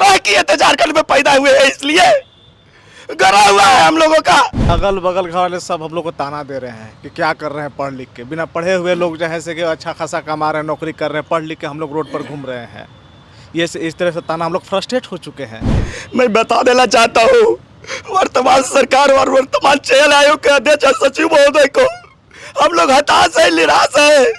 तरह की है, झारखंड में पैदा हुए हैं इसलिए गरा हुआ है हम लोगों का। अगल बगल घर वाले सब हम लोग को ताना दे रहे हैं कि क्या कर रहे हैं पढ़ लिख के। बिना पढ़े हुए लोग जो है कि अच्छा खासा कमा रहे हैं, नौकरी कर रहे हैं, पढ़ लिख के हम लोग रोड पर घूम रहे हैं। ये इस तरह से ताना हम लोग फ्रस्ट्रेट हो चुके हैं। मैं बता देना चाहता हूँ वर्तमान सरकार और वर्तमान चयन आयोग के अध्यक्ष सचिव महोदय को, हम लोग हताश है, निराश है।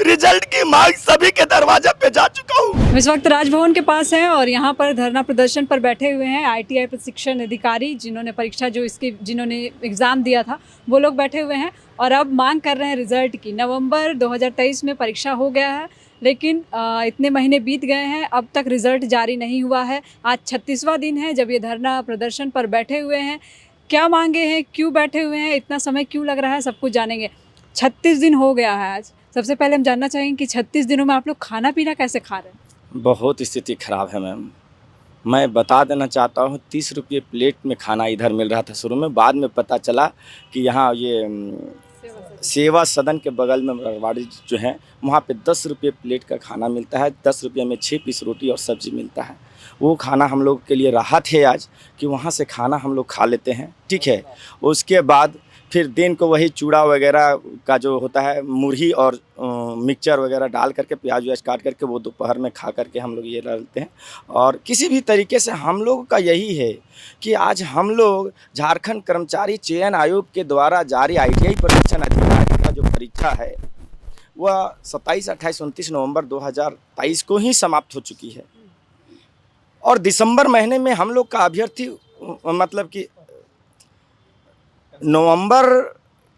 रिजल्ट की मांग सभी के दरवाजे पे जा चुका हूँ। इस वक्त राजभवन के पास हैं और यहाँ पर धरना प्रदर्शन पर बैठे हुए हैं ITI प्रशिक्षण अधिकारी, जिन्होंने परीक्षा जिन्होंने एग्ज़ाम दिया था वो लोग बैठे हुए हैं और अब मांग कर रहे हैं रिजल्ट की। नवंबर 2023 में परीक्षा हो गया है, लेकिन इतने महीने बीत गए हैं, अब तक रिजल्ट जारी नहीं हुआ है। आज 36वां दिन है जब ये धरना प्रदर्शन पर बैठे हुए हैं। क्या मांगे हैं, क्यों बैठे हुए हैं, इतना समय क्यों लग रहा है, सब कुछ जानेंगे। 36 दिन हो गया है आज। सबसे पहले हम जानना चाहेंगे कि 36 दिनों में आप लोग खाना पीना कैसे खा रहे हैं? बहुत स्थिति खराब है मैम। मैं बता देना चाहता हूँ 30 रुपये प्लेट में खाना इधर मिल रहा था शुरू में, बाद में पता चला कि यहाँ ये सेवा सदन के बगल में रवाड़ी जो है वहाँ पे 10 रुपये प्लेट का खाना मिलता है। 10 रुपये में 6 पीस रोटी और सब्जी मिलता है। वो खाना हम लोग के लिए राहत है आज कि वहाँ से खाना हम लोग खा लेते हैं, ठीक है। उसके बाद फिर दिन को वही चूड़ा वगैरह का जो होता है मुरही और मिक्सचर वगैरह डाल करके प्याज व्याज काट करके वो दोपहर में खा करके हम लोग ये डालते हैं। और किसी भी तरीके से हम लोग का यही है कि आज हम लोग झारखंड कर्मचारी चयन आयोग के द्वारा जारी ITI प्रशिक्षण अधिकारी का जो परीक्षा है वह 27, 28, 29 नवंबर 2023 को ही समाप्त हो चुकी है। और दिसंबर महीने में हम लोग का अभ्यर्थी मतलब कि नवंबर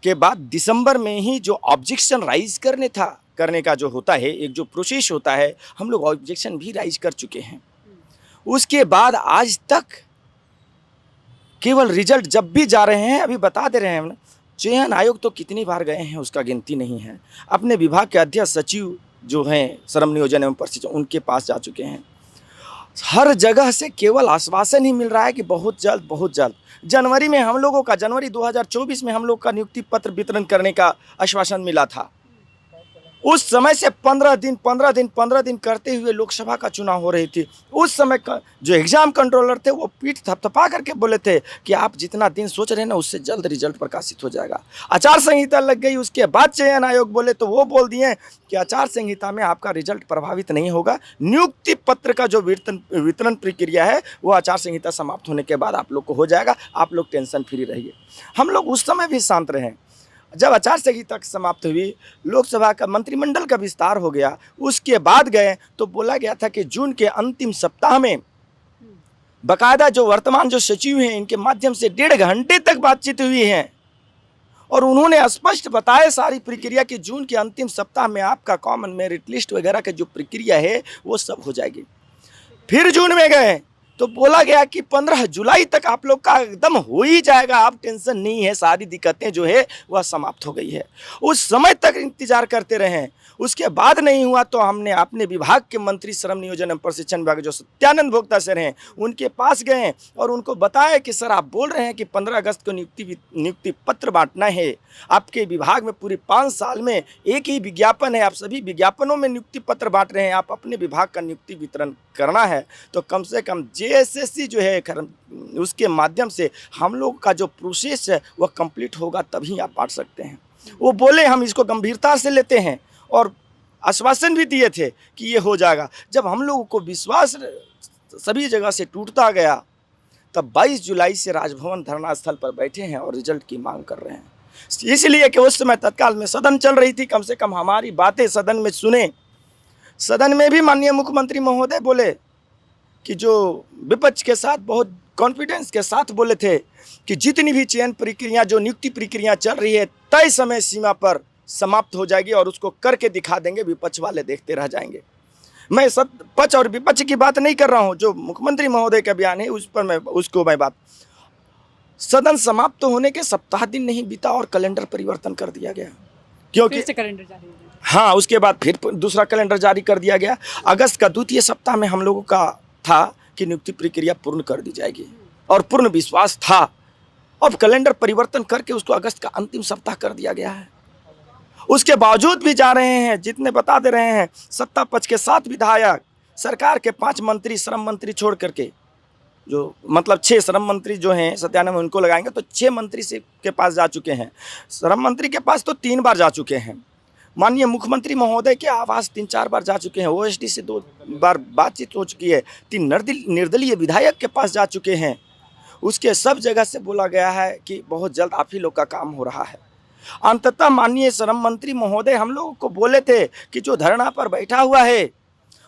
के बाद दिसंबर में ही जो ऑब्जेक्शन राइज करने का जो होता है, एक जो प्रोसेस होता है, हम लोग ऑब्जेक्शन भी राइज कर चुके हैं। उसके बाद आज तक केवल रिजल्ट जब भी जा रहे हैं, अभी बता दे रहे हैं, चयन आयोग तो कितनी बार गए हैं उसका गिनती नहीं है। अपने विभाग के अध्यक्ष सचिव जो हैं श्रम नियोजन एवं प्रशिक्षण, उनके पास जा चुके हैं। हर जगह से केवल आश्वासन ही मिल रहा है कि बहुत जल्द। जनवरी में हम लोगों का, जनवरी 2024 में हम लोग का नियुक्ति पत्र वितरण करने का आश्वासन मिला था। उस समय से 15 दिन करते हुए लोकसभा का चुनाव हो रही थी। उस समय का जो एग्जाम कंट्रोलर थे वो पीठ थपथपा करके बोले थे कि आप जितना दिन सोच रहे हैं ना उससे जल्द रिजल्ट प्रकाशित हो जाएगा। आचार संहिता लग गई, उसके बाद चयन आयोग बोले तो वो बोल दिए कि आचार संहिता में आपका रिजल्ट प्रभावित नहीं होगा। नियुक्ति पत्र का जो वितरण प्रक्रिया है वो आचार संहिता समाप्त होने के बाद आप लोग को हो जाएगा, आप लोग टेंशन फ्री रहिए। हम लोग उस समय भी शांत रहे। जब आचार संहिता समाप्त हुई, लोकसभा का मंत्रिमंडल का विस्तार हो गया, उसके बाद गए तो बोला गया था कि जून के अंतिम सप्ताह में बकायदा जो वर्तमान जो सचिव हैं इनके माध्यम से 1.5 घंटे तक बातचीत हुई है और उन्होंने स्पष्ट बताया सारी प्रक्रिया कि जून के अंतिम सप्ताह में आपका कॉमन मेरिट लिस्ट वगैरह की जो प्रक्रिया है वो सब हो जाएगी। फिर जून में गए तो बोला गया कि 15 जुलाई तक आप लोग का एकदम हो ही जाएगा, आप टेंशन नहीं है, सारी दिक्कतें जो है वह समाप्त हो गई है। उस समय तक इंतजार करते रहे, उसके बाद नहीं हुआ तो हमने अपने विभाग के मंत्री श्रम नियोजन एवं प्रशिक्षण विभाग जो सत्यानंद भोक्ता सर हैं उनके पास गए और उनको बताया कि सर आप बोल रहे हैं कि 15 अगस्त को नियुक्ति पत्र बांटना है, आपके विभाग में पूरे 5 साल में एक ही विज्ञापन है, आप सभी विज्ञापनों में नियुक्ति पत्र बांट रहे हैं, आप अपने विभाग का नियुक्ति वितरण करना है तो कम से कम JSSC जो है उसके माध्यम से हम लोग का जो प्रोसेस है वह कंप्लीट होगा तभी आप बांट सकते हैं। वो बोले हम इसको गंभीरता से लेते हैं और आश्वासन भी दिए थे कि ये हो जाएगा। जब हम लोगों को विश्वास सभी जगह से टूटता गया तब 22 जुलाई से राजभवन धरना स्थल पर बैठे हैं और रिजल्ट की मांग कर रहे हैं। इसलिए कि उस समय तत्काल में सदन चल रही थी, कम से कम हमारी बातें सदन में सुने। सदन में भी माननीय मुख्यमंत्री महोदय बोले कि जो विपक्ष के साथ बहुत कॉन्फिडेंस के साथ बोले थे कि जितनी भी चयन प्रक्रिया जो नियुक्ति प्रक्रिया चल रही है तय समय सीमा पर समाप्त हो जाएगी और उसको करके दिखा देंगे, विपक्ष वाले देखते रह जाएंगे। मैं सब पक्ष और विपक्ष की बात नहीं कर रहा हूं, जो मुख्यमंत्री महोदय का बयान है उस पर मैं बात। सदन समाप्त होने के सप्ताह दिन नहीं बीता और कैलेंडर परिवर्तन कर दिया गया, क्योंकि कैलेंडर जारी हो गया। हाँ, उसके बाद फिर दूसरा कैलेंडर जारी कर दिया गया। अगस्त का द्वितीय सप्ताह में हम लोगों का था कि नियुक्ति प्रक्रिया पूर्ण कर दी जाएगी और पूर्ण विश्वास था। अब कैलेंडर परिवर्तन करके उसको अगस्त का अंतिम सप्ताह कर दिया गया है। उसके बावजूद भी जा रहे हैं, जितने बता दे रहे हैं, सत्ता पक्ष के 7 विधायक सरकार के 5 मंत्री, श्रम मंत्री छोड़ करके, जो मतलब 6 श्रम मंत्री जो हैं सत्यानंद, उनको लगाएंगे तो 6 मंत्री से के पास जा चुके हैं। श्रम मंत्री के पास तो 3 बार जा चुके हैं। माननीय मुख्यमंत्री महोदय के आवास 3-4 बार जा चुके हैं। ओएसडी से 2 बार बातचीत हो चुकी है। 3 निर्दलीय विधायक के पास जा चुके हैं। उसके सब जगह से बोला गया है कि बहुत जल्द आप ही लोग का काम हो रहा है। अंततः माननीय श्रम मंत्री महोदय हम लोगों को बोले थे कि जो धरना पर बैठा हुआ है,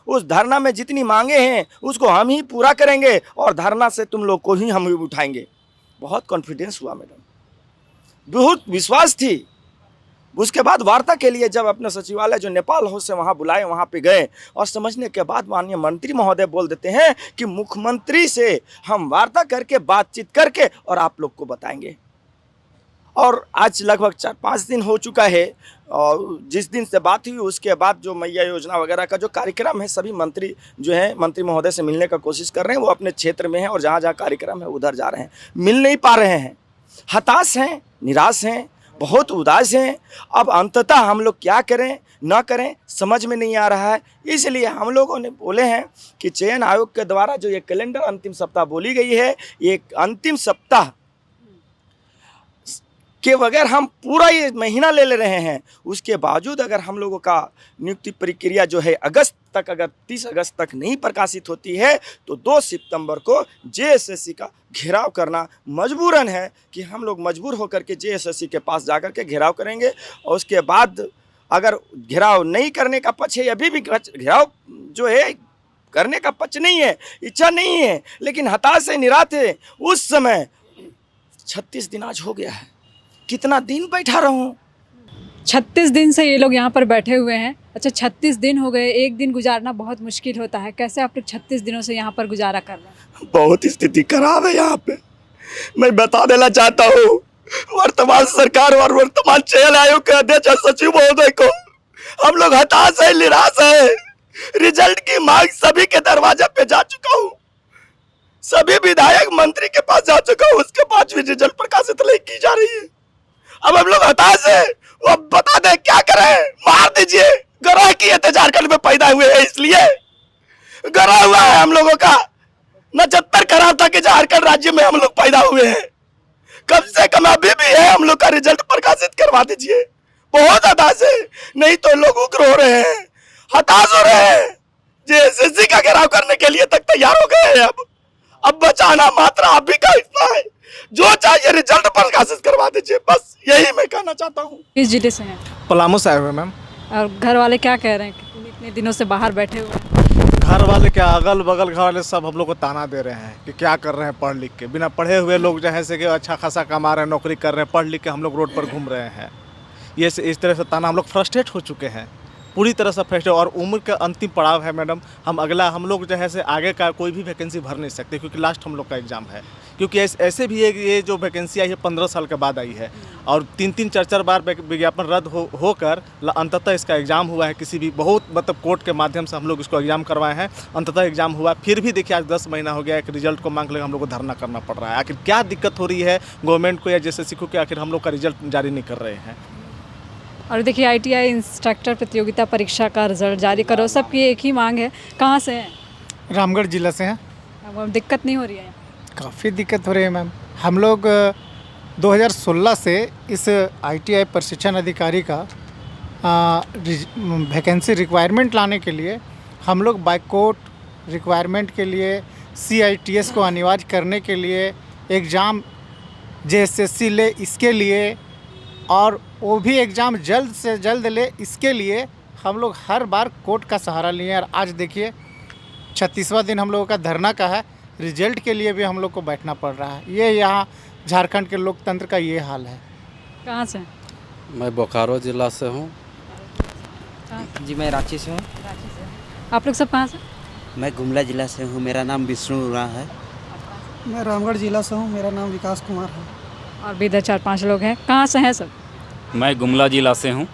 उस धरना में जितनी मांगे हैं उसको हम ही पूरा करेंगे और धरना से तुम लोग को ही हम उठाएंगे। बहुत कॉन्फिडेंस हुआ मैडम, बहुत विश्वास थी। उसके बाद वार्ता के लिए जब अपने सचिवालय जो नेपाल हाउस से वहाँ बुलाए, वहाँ पे गए और समझने के बाद माननीय मंत्री महोदय बोल देते हैं कि मुख्यमंत्री से हम वार्ता करके, बातचीत करके और आप लोग को बताएंगे। और आज लगभग 4-5 दिन हो चुका है और जिस दिन से बात हुई उसके बाद जो मैया योजना वगैरह का जो कार्यक्रम है, सभी मंत्री जो हैं मंत्री महोदय से मिलने का कोशिश कर रहे हैं। वो अपने क्षेत्र में हैं और जहाँ जहाँ कार्यक्रम है उधर जा रहे हैं, मिल नहीं पा रहे हैं, हताश हैं, निराश हैं, बहुत उदास हैं। अब अंततः हम लोग क्या करें ना करें समझ में नहीं आ रहा है। इसलिए हम लोगों ने बोले हैं कि चयन आयोग के द्वारा जो ये कैलेंडर अंतिम सप्ताह बोली गई है, ये अंतिम सप्ताह के बगैर हम पूरा ये महीना ले रहे हैं। उसके बावजूद अगर हम लोगों का नियुक्ति प्रक्रिया जो है अगस्त तक, अगर 30 अगस्त तक नहीं प्रकाशित होती है तो 2 सितंबर को जेएसएससी का घेराव करना मजबूरन है कि हम लोग मजबूर होकर के जेएसएससी के पास जाकर के घेराव करेंगे। और उसके बाद अगर घेराव नहीं करने का पक्ष है, अभी भी घेराव जो है करने का पक्ष नहीं है, इच्छा नहीं है, लेकिन हताश है, निराश है, उस समय 36 दिन आज हो गया है। कितना दिन बैठा रहूं? 36 दिन से ये लोग यहाँ पर बैठे हुए हैं। अच्छा, 36 दिन हो गए, एक दिन गुजारना बहुत मुश्किल होता है। कैसे आप लोग 36 दिनों से यहाँ पर गुजारा कर रहे हैं? बहुत स्थिति खराब है यहाँ पे। मैं बता देना चाहता हूँ वर्तमान सरकार और वर्तमान चयन आयोग के अध्यक्ष सचिव महोदय को, हम लोग हताश है, निराश है। रिजल्ट की मांग सभी के दरवाजे पे जा चुका हूँ, सभी विधायक मंत्री के पास जा चुका हूँ, उसके बाद भी रिजल्ट प्रकाशित नहीं की जा रही है। अब हम लोग हताश है। वो बता दे क्या करें, मार दीजिए। गराह किए थे, झारखंड में पैदा हुए हैं इसलिए गराह हुआ है हम लोगों का। 79 खराब था कि झारखंड राज्य में हम लोग पैदा हुए हैं। कम से कम अभी भी है, हम लोग का रिजल्ट प्रकाशित करवा दीजिए। बहुत हताश है, नहीं तो लोग उग्र हो रहे हैं, हताश हो रहे हैं। जेएसएससी का घेराव करने के लिए तक तैयार हो गए हैं। अब बचाना मात्र आप भी का इतना है, जो चाहिए रिजल्ट प्रकाशित करवा दीजिए, बस यही मैं कहना चाहता हूँ। किस जिले से हैं? पलामू से आए हुए मैम। और घर वाले क्या कह रहे हैं कि इतने दिनों से बाहर बैठे हुए हैं? घर वाले क्या, अगल बगल घर वाले सब हम लोग को ताना दे रहे हैं कि क्या कर रहे हैं पढ़ लिख के। बिना पढ़े हुए लोग जो है से कि अच्छा खासा कमा रहे हैं, नौकरी कर रहे हैं, पढ़ लिख के हम लोग रोड पर घूम रहे हैं। ये इस तरह से ताना, हम लोग फ्रस्ट्रेट हो चुके हैं, पूरी तरह से फ्रस्ट्रेट। और उम्र का अंतिम पड़ाव है मैडम। हम लोग जो है से आगे का कोई भी वैकेंसी भर नहीं सकते क्योंकि लास्ट हम लोग का एग्ज़ाम है। क्योंकि ऐसे भी ये जो वैकेंसी आई है 15 साल के बाद आई है और 3-3, 4-4 बार विज्ञापन रद्द होकर अंततः इसका एग्ज़ाम हुआ है। किसी भी बहुत मतलब कोर्ट के माध्यम से हम लोग इसको एग्ज़ाम करवाए हैं, अंततः एग्ज़ाम हुआ। फिर भी देखिए आज 10 महीना हो गया, एक रिजल्ट को मांग लेकर हम लोग को धरना करना पड़ रहा है। आखिर क्या दिक्कत हो रही है गवर्नमेंट को या जेएसएससी को कि आखिर हम लोग का रिजल्ट जारी नहीं कर रहे हैं। और देखिए आईटीआई इंस्ट्रक्टर प्रतियोगिता परीक्षा का रिजल्ट जारी करो, सबकी एक ही मांग है। कहाँ से हैं? रामगढ़ जिला से हैं। अब दिक्कत नहीं हो रही है? काफ़ी दिक्कत हो रही है मैम। हम लोग 2016 से इस आईटीआई प्रशिक्षण अधिकारी का वैकेंसी रिक्वायरमेंट लाने के लिए हम लोग बाइकोट रिक्वायरमेंट के लिए CITS को अनिवार्य करने के लिए एग्ज़ाम जेएसएससी ले, इसके लिए और वो भी एग्ज़ाम जल्द से जल्द ले, इसके लिए हम लोग हर बार कोर्ट का सहारा लिए। और आज देखिए 36वां दिन हम लोगों का धरना का है। रिजल्ट के लिए भी हम लोग को बैठना पड़ रहा है। ये यहाँ झारखंड के लोकतंत्र का ये हाल है। कहाँ से? मैं बोकारो जिला से हूँ। जी मैं रांची से हूँ। रांची से। आप लोग सब कहाँ से? मैं गुमला जिला से हूँ। मेरा नाम विष्णु उरा है। मैं रामगढ़ जिला से हूँ। मेरा नाम विकास कुमार है। और भी इधर 4-5 लोग हैं। कहाँ से हैं सब? मैं गुमला जिला से हूँ।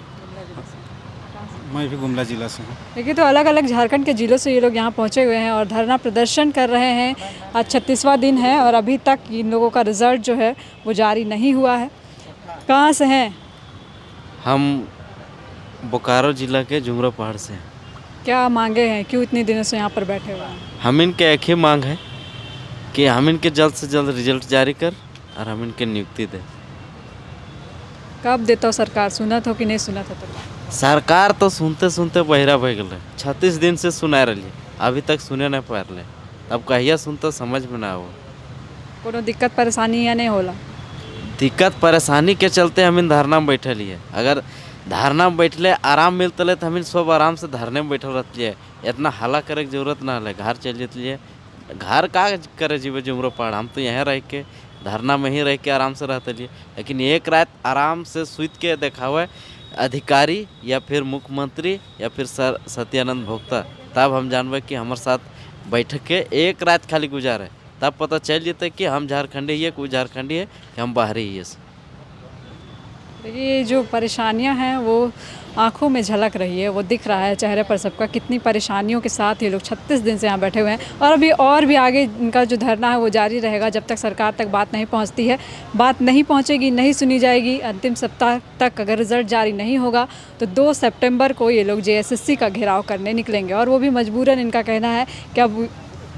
मैं भी गुमला जिला से हूँ। देखिए तो अलग अलग झारखंड के ज़िलों से ये लोग यहाँ पहुँचे हुए हैं और धरना प्रदर्शन कर रहे हैं। आज 36वां दिन है और अभी तक इन लोगों का रिज़ल्ट जो है वो जारी नहीं हुआ है। कहाँ से हैं? हम बोकारो जिला के जुमरा पहाड़ से हैं। क्या मांगे हैं, क्यों इतने दिनों से यहाँ पर बैठे हुए हैं? हम इनके एक ही मांग है कि हम इनके जल्द से जल्द रिजल्ट जारी कर और हम इनके नियुक्ति दें। कब देता हो सरकार, सुना था कि नहीं सुना था? तो सरकार तो सुनते सुनते बहिरा भय गए, 36 दिन से सुना रही, अभी तक सुने नहीं पा रहे। अब कहिया सुनते समझ में ना हो। कोनो दिक्कत परेशानी या नहीं होला? दिक्कत परेशानी के चलते हम इन धरना में बैठल है। अगर धरना में बैठले आराम मिलते तो हम सब आराम से धरने में बैठल रहती। इतना हल्ला करे की जरूरत ना है, घर चल जाती। घर का करे जीवे जुमरो पहाड़, हम तो यहाँ रह के धरना में ही रह के आराम से रहते लिए। लेकिन एक रात आराम से सुत के देखावे अधिकारी या फिर मुख्यमंत्री या फिर सर सत्यानंद भोक्ता, तब हम जानबे कि हमारे साथ बैठ के एक रात खाली गुजारे, तब पता चल जेते कि हम झारखंडी है, कोई झारखंडी है कि हम बाहरी ही है। देखिए ये जो परेशानियां हैं वो आंखों में झलक रही है, वो दिख रहा है चेहरे पर सबका, कितनी परेशानियों के साथ ये लोग 36 दिन से यहाँ बैठे हुए हैं। और अभी और भी आगे इनका जो धरना है वो जारी रहेगा जब तक सरकार तक बात नहीं पहुँचती है। बात नहीं पहुँचेगी, नहीं सुनी जाएगी। अंतिम सप्ताह तक अगर रिजल्ट जारी नहीं होगा तो 2 सितंबर को ये लोग JSSC का घेराव करने निकलेंगे। और वो भी मजबूरन, इनका कहना है कि अब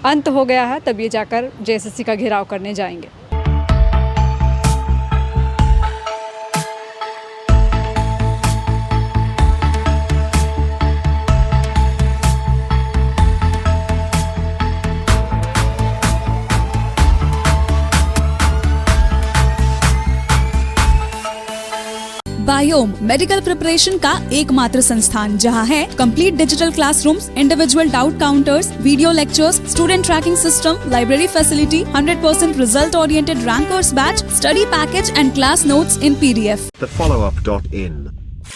अंत हो गया है तब ये जाकर JSSC का घेराव करने जाएंगे। बायोम मेडिकल प्रिपरेशन का एकमात्र संस्थान जहां है complete digital classrooms, individual doubt counters, video lectures, student tracking system, library facility, 100% result oriented rankers batch, study package and class notes in PDF. TheFollowUp.in.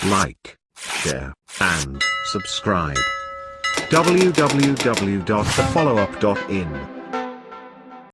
Like, share and subscribe. www.thefollowup.in